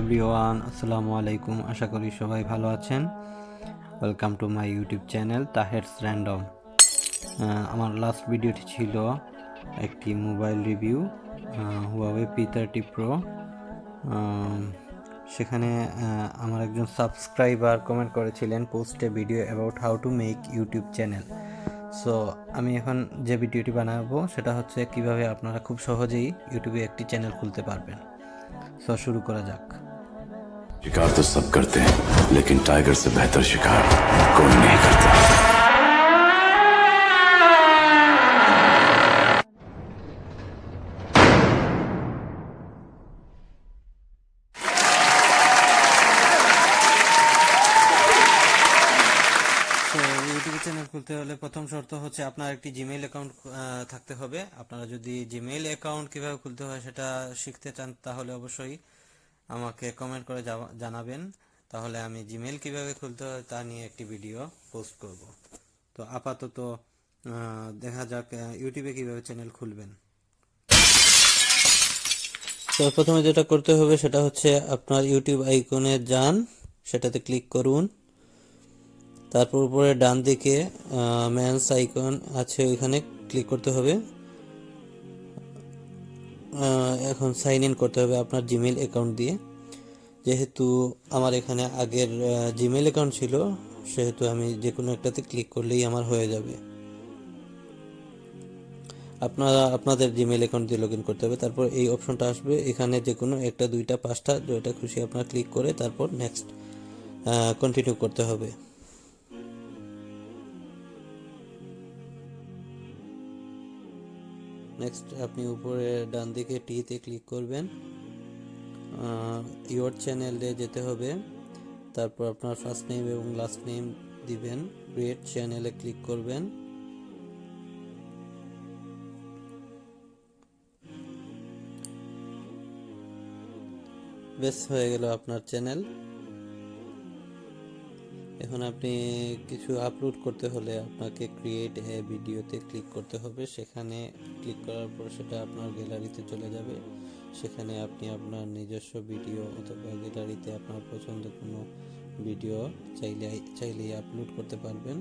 Everyone, আসসালামু আলাইকুম। আশা করি সবাই ভালো আছেন। Welcome to my YouTube channel Taher's random. আমার লাস্ট ভিডিওটি ছিল একটি mobile review, Huawei P30 Pro। সেখানে আমার একজন সাবস্ক্রাইবার কমেন্ট করেছিলেন পোস্টে video about how to make YouTube channel. So আমি এখন যে ভিডিওটি বানাবো সেটা হচ্ছে কিভাবে আপনারা খুব সহজেই ইউটিউবে একটি চ্যানেল খুলতে পারবেন। সো শুরু করা যাক। शिकार तो सब करते हैं, लेकिन टाइगर से बेहतर शिकार कोई नहीं करता। তো ইউটিউব চ্যানেল খুলতে হলে প্রথম শর্ত হচ্ছে আপনার একটি জিমেইল অ্যাকাউন্ট থাকতে হবে। আপনারা যদি জিমেইল অ্যাকাউন্ট কিভাবে খুলতে হয় সেটা শিখতে চান তাহলে অবশ্যই আমাকে কমেন্ট করে জানাবেন। তাহলে আমি জিমেইল কিভাবে খুলতে হয় তা নিয়ে একটি ভিডিও পোস্ট করব। তো আপাতত দেখা যাক ইউটিউবে কিভাবে চ্যানেল খুলবেন। তো প্রথমে যেটা করতে হবে সেটা হচ্ছে আপনার ইউটিউব আইকনে যান, সেটাতে ক্লিক করুন। তারপর উপরে ডান দিকে ম্যানস আইকন আছে, ওইখানে ক্লিক করতে হবে। এখন সাইন ইন করতে হবে আপনার জিমেইল অ্যাকাউন্ট দিয়ে। যেহেতু আমার এখানে আগের জিমেইল অ্যাকাউন্ট ছিল, সেহেতু আমি যে কোনো একটাতে ক্লিক করলেই আমার হয়ে যাবে। আপনারা আপনাদের জিমেইল অ্যাকাউন্ট দিয়ে লগ ইন করতে হবে। তারপর এই অপশনটা আসবে, এখানে যে কোনো একটা, দুইটা, পাঁচটা, যেটা খুশি আপনার ক্লিক করে তারপর নেক্সট কন্টিনিউ করতে হবে। নেক্সট আপনি উপরে ডান দিকে টিতে ক্লিক করবেন, ইওর চ্যানেলে যেতে হবে। তারপর আপনার ফার্স্ট নেম এবং লাস্ট নেম দিবেন, ক্রিয়েট চ্যানেলে ক্লিক করবেন। বেশ, হয়ে গেল আপনার চ্যানেল। এখন আপনি কিছু আপলোড করতে হলে আপনাকে ক্রিয়েট এ ভিডিওতে ক্লিক করতে হবে। সেখানে ক্লিক করার পর সেটা আপনার গ্যালারিতে চলে যাবে। সেখানে আপনি আপনার নিজস্ব ভিডিও অথবা গ্যালারিতে আপনার পছন্দ কোনো ভিডিও চাইলেই আপলোড করতে পারবেন,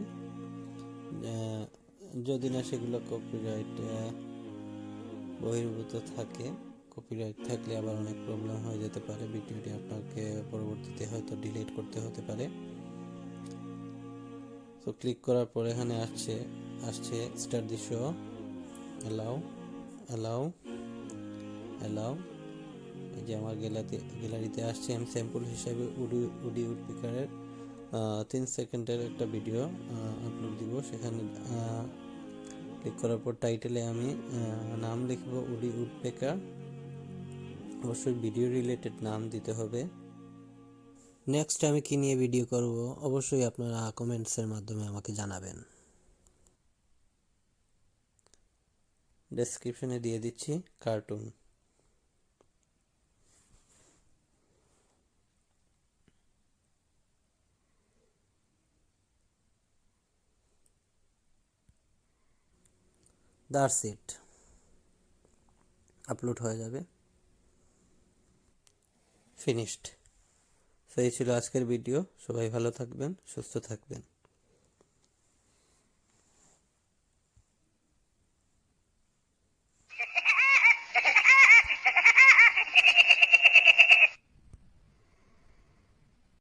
যদি না সেগুলো কপিরাইট বহির্ভূত থাকে। কপিরাইট থাকলে আবার অনেক প্রবলেম হয়ে যেতে পারে, ভিডিওটি আপনাকে পরবর্তীতে হয়তো ডিলিট করতে হতে পারে। তো ক্লিক করার পর এখানে আসছে স্টার্ট দি শো, অ্যালাউ অ্যালাউ অ্যালাউ। এই যে আমার গ্যালারিতে আসছে। আমি স্যাম্পল হিসাবে উডি উডপিকারের 3 সেকেন্ডের একটা ভিডিও আপলোড দিব। সেখানে ক্লিক করার পর টাইটেলে আমি নাম লিখব উডি উডপেকার। অবশ্যই ভিডিও রিলেটেড নাম দিতে হবে। নেক্সট আমি কি নিয়ে ভিডিও করব অবশ্যই আপনারা কমেন্টসের মাধ্যমে আমাকে জানাবেন। ডেসক্রিপশনে দিয়ে দিচ্ছি কার্টুন। দ্যাটস ইট, আপলোড হয়ে যাবে, ফিনিশড। তো এই ছিল আজকের ভিডিও। সবাই ভালো থাকবেন, সুস্থ থাকবেন।